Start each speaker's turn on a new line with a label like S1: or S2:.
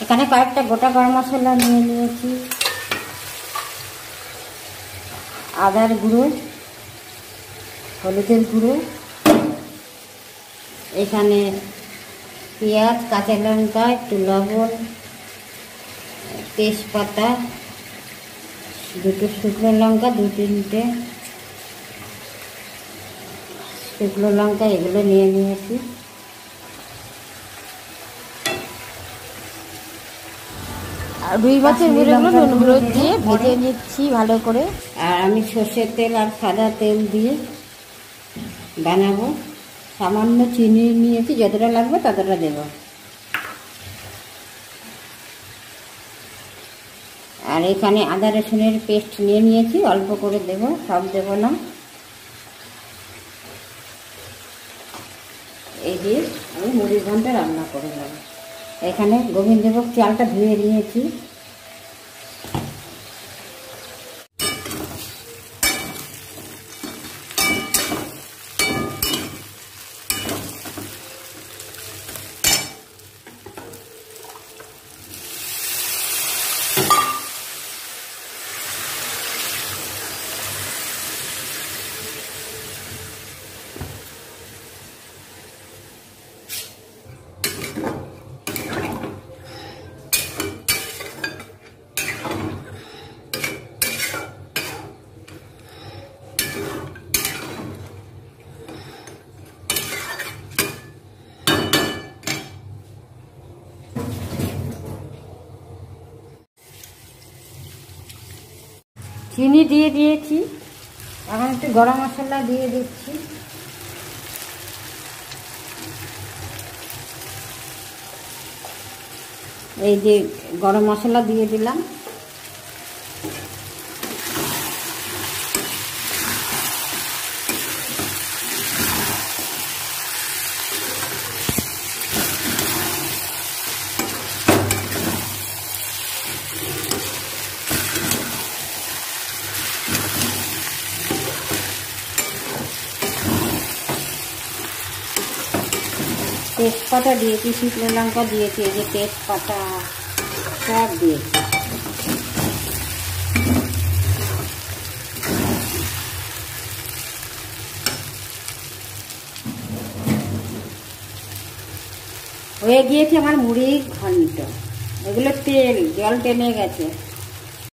S1: এখানে কয়েকটা গোটা গরম মশলা নিয়ে নিয়েছি, আদার গুঁড়ো, হলুদের গুঁড়ো, এখানে পেঁয়াজ, কাঁচা লঙ্কা, একটু লবণ, তেজপাতা, দুটো শুকনো লঙ্কা, দু তিনটে শুকনো লঙ্কা, এগুলো নিয়ে নিয়েছি।
S2: আর রুই মাছের মুড়োগুলো নুন হলুদ দিয়ে ভেজে নিচ্ছি ভালো করে।
S1: আর আমি সর্ষের তেল আর সাদা তেল দিয়ে বানাবো। সামান্য চিনি নিয়েছি, যতটা লাগবে ততটা দেব। আর এখানে আদা রসুনের পেস্ট নিয়ে নিয়েছি, অল্প করে দেব, সব দেব না। এই দিয়ে আমি মুড়ির ঘন্টা রান্না করে নেব। এখানে গোবিন্দভোগ চালটা ধুয়ে নিয়েছি। চিনি দিয়ে দিয়েছি, এখন একটু গরম মশলা দিয়ে দিচ্ছি। এই যে গরম মশলা দিয়ে দিলাম। তেজপাতা দিয়েছি, শুকনো লঙ্কা দিয়েছি, এই যে তেজপাতা সব দিয়েছি। হয়ে গিয়েছে আমার মুড়ির ঘন্ট। এগুলো তেল, জল টেনে গেছে।